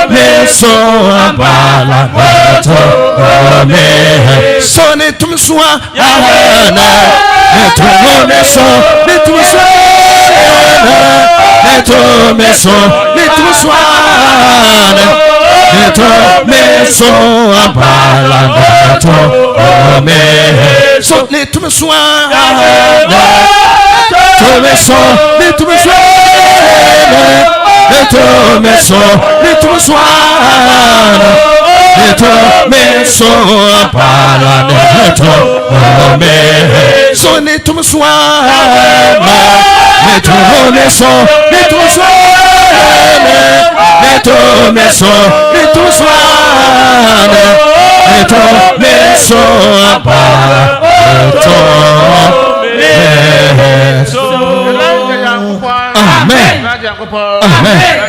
meso abala to me so ne tum so ahana to meso ne tum so ne to meso ne tum so ahana to meso abala to me so ne tum so ahana to meso ne tum so Leto meso, leto swana, leto meso apala, leto me, so leto swana, leto meso, leto swana, leto meso, leto swana, leto meso apala, leto meso. Amen.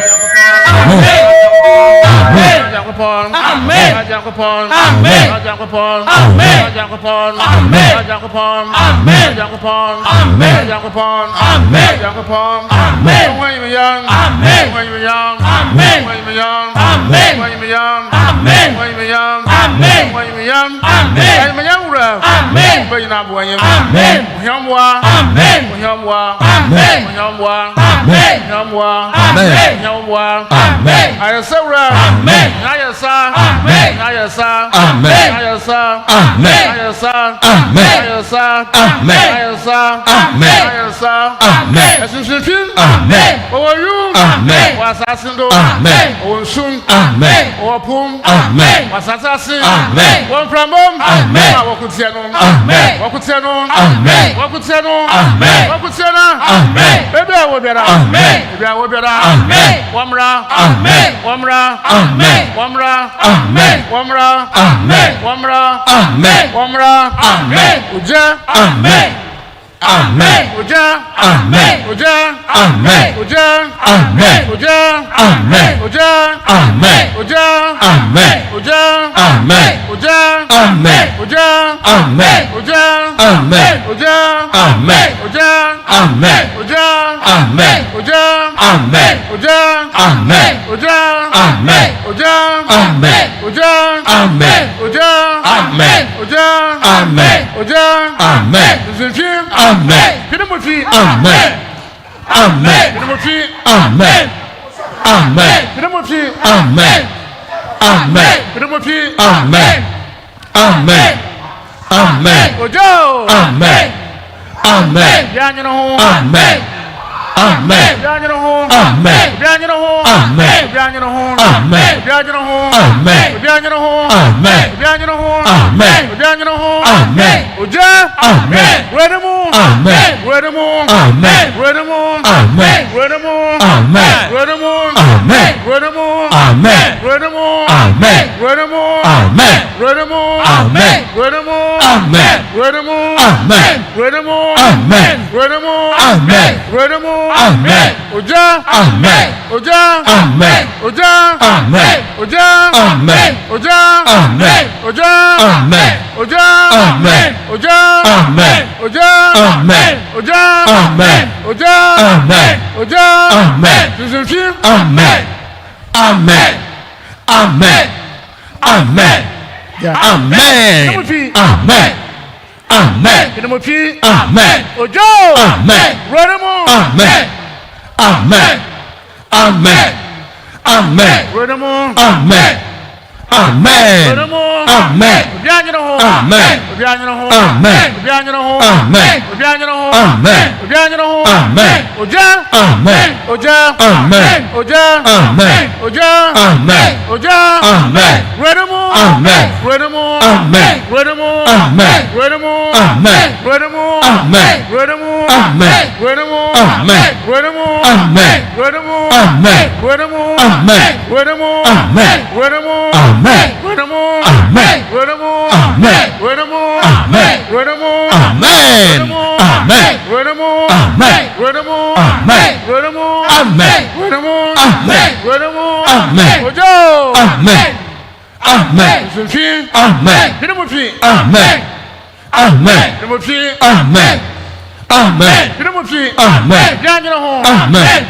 Amen.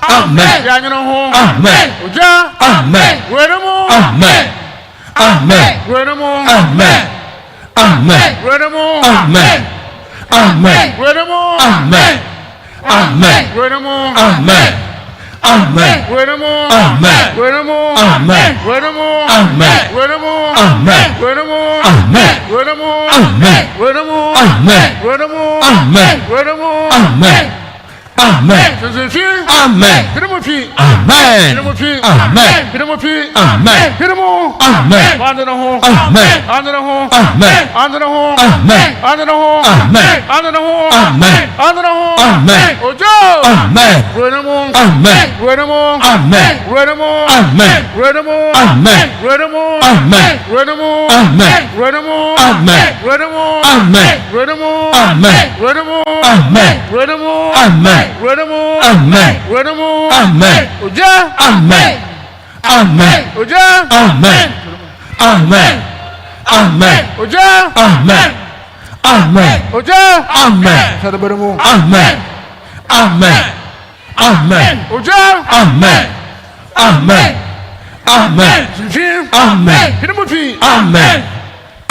Amen. Yanyano. Amen. Oja. Amen. Wedamo. Amen. Amen. Wedamo. Amen. Amen. Wedamo. Amen. Amen. Wedamo. Amen. Amen. Wedamo. Amen. Amen. Wedamo. Amen. Wedamo. Amen. Wedamo. Amen. Wedamo. Amen. Wedamo. Amen. Wedamo. Amen. Wedamo. Amen. Wedamo. Amen. Wedamo. Amen. Amen. Josephine. Amen. Hidemopi. Amen. Hidemopi. Amen. Hidemopi. Amen. Hidemo. Amen. Under the home. Amen. Under the home. Amen. Under the home. Amen. Under the home. Amen. Under the home. Amen. Under the home. Amen. Ojo. Amen. Wedamo. Amen. Wedamo. Amen. Wedamo. Amen. Wedamo. Amen. Wedamo. Amen. Wedamo. Amen. Wedamo. Amen. Wedamo. Amen. Wedamo. Amen. Wedamo. Amen. Wedamo. Amen. Wedamo. Amen. Wedamo. Amen. Oja. Amen. Amen. Oja. Amen. Amen. Amen. Oja. Amen. Amen. Oja. Amen. Sada beremu. Amen. Amen. Amen. Oja. Amen. Amen. Amen. Josephine. Amen. Hidemopi. Amen.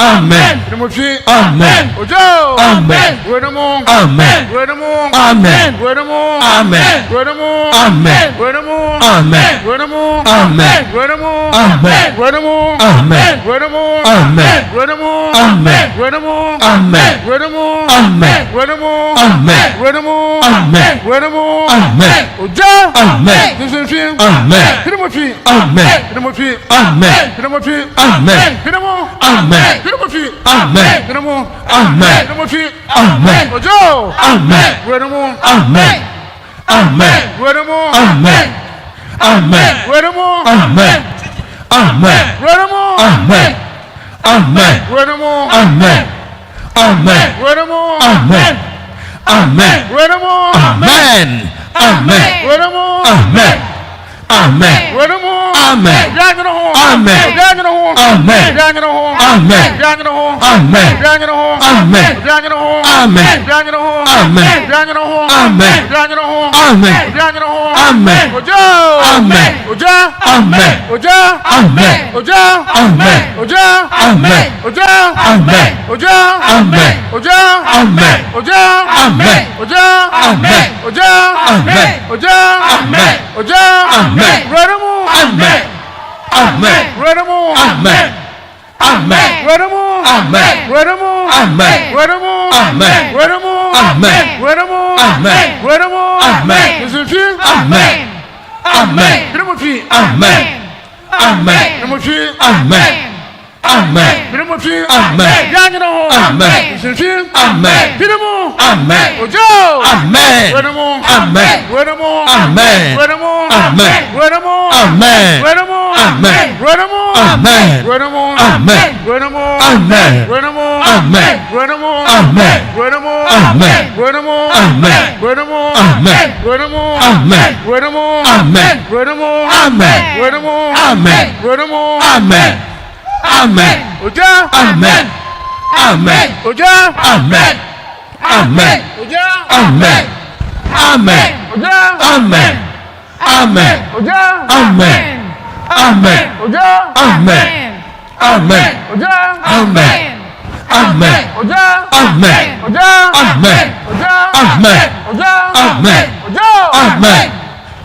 Amen. Hidemopi. Amen. Ojo. Amen. Wedamo. Amen. Wedamo. Amen. Wedamo. Amen. Wedamo. Amen. Wedamo. Amen. Wedamo. Amen. Wedamo. Amen. Wedamo. Amen. Wedamo. Amen. Wedamo. Amen. Wedamo. Amen. Wedamo. Amen. Wedamo. Amen. Wedamo. Amen. Wedamo. Amen. Oja. Amen. Josephine. Amen. Hidemopi. Amen. Hidemopi. Amen. Hidemopi. Amen. Hidemo. Amen. Hidemopi. Amen. Hidemo. Amen. Hidemopi. Amen. Ojo. Amen. Wedamo. Amen. Amen. Wedamo. Amen. Amen. Wedamo. Amen. Amen. Wedamo. Amen. Amen. Wedamo. Amen. Amen. Wedamo. Amen. Amen. Wedamo. Amen. Amen. Wedamo. Amen. Amen. Wedamo. Amen. Jangino ho. Amen. Jangino ho. Amen. Jangino ho. Amen. Jangino ho. Amen. Jangino ho. Amen. Jangino ho. Amen. Jangino ho. Amen. Jangino ho. Amen. Jangino ho. Amen. Jangino ho. Amen. Ojo. Amen. Oja. Amen. Oja. Amen. Oja. Amen. Oja. Amen. Oja. Amen. Oja. Amen. Oja. Amen. Oja. Amen. Oja. Amen. Oja. Amen. Oja. Amen. Oja. Amen. Wedamo. Amen. Amen. Wedamo. Amen. Amen. Wedamo. Amen. Wedamo. Amen. Wedamo. Amen. Wedamo. Amen. Wedamo. Amen. Wedamo. Amen. Josephine. Amen. Amen. Hidemopi. Amen. Amen. Hidemopi. Amen. Amen. Hidemopi. Amen. Jangino ho. Amen. Josephine. Amen. Hidemo. Amen. Ojo. Amen. Wedamo. Amen. Wedamo. Amen. Wedamo. Amen. Wedamo. Amen. Wedamo. Amen. Wedamo. Amen. Wedamo. Amen. Wedamo. Amen. Wedamo. Amen. Wedamo. Amen. Wedamo. Amen. Wedamo. Amen. Wedamo. Amen. Wedamo. Amen. Wedamo. Amen. Wedamo. Amen. Wedamo. Amen. Wedamo. Amen. Amen. Oja. Amen. Amen. Oja. Amen. Amen. Oja. Amen. Amen. Oja. Amen. Amen. Oja. Amen. Amen. Oja. Amen. Amen. Oja. Amen. Amen. Oja. Amen. Oja. Amen. Oja. Amen. Oja. Amen. Oja. Amen.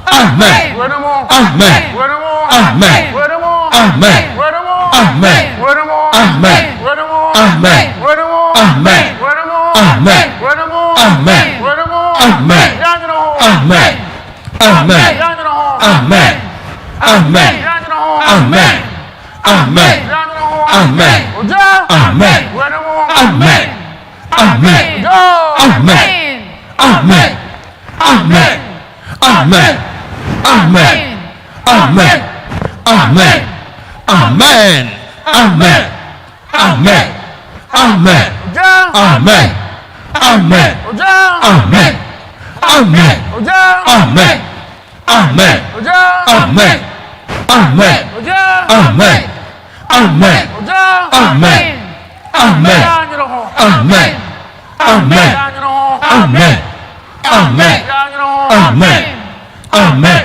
Amen. Wedamo. Amen. Wedamo. Amen. Wedamo. Amen. Wedamo. Amen. Wedamo. Amen. Wedamo. Amen. Wedamo. Amen. Wedamo. Amen. Wedamo. Amen. Wedamo. Amen. Jangino ho. Amen. Amen. Jangino ho. Amen. Amen. Jangino ho. Amen. Amen. Jangino ho. Amen. Oja. Amen. Wedamo. Amen. Amen. Oja. Amen. Amen. Amen. Amen. Amen. Amen. Amen. Amen. Amen. Amen. Amen. Oja. Amen. Amen. Oja. Amen. Amen. Oja. Amen. Amen. Oja. Amen. Amen. Oja. Amen. Amen. Oja. Amen. Amen. Jangino ho. Amen. Amen. Jangino ho. Amen. Amen. Jangino ho. Amen. Amen.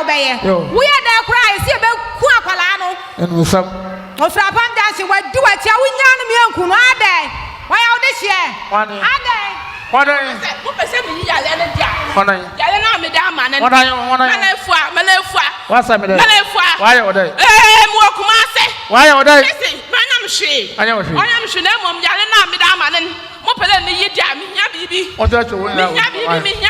obeye. Yo. We are there cry, see a big quakalano. And with some. Of Rapan dancing, what do I tell you? Young Kuno, are they? Why all this year? One. Are they? What are you? What's up? Why are they? Why are they? I know she. What does you win? Why are they?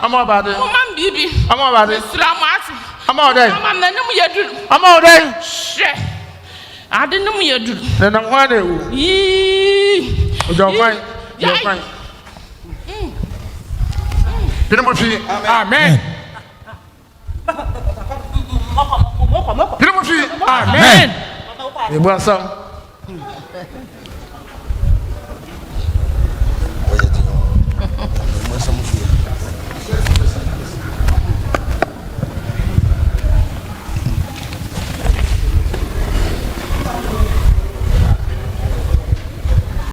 I'm about it. I didn't know you do. Then I'm one. You're fine. You're fine. Amen. Amen. You want some?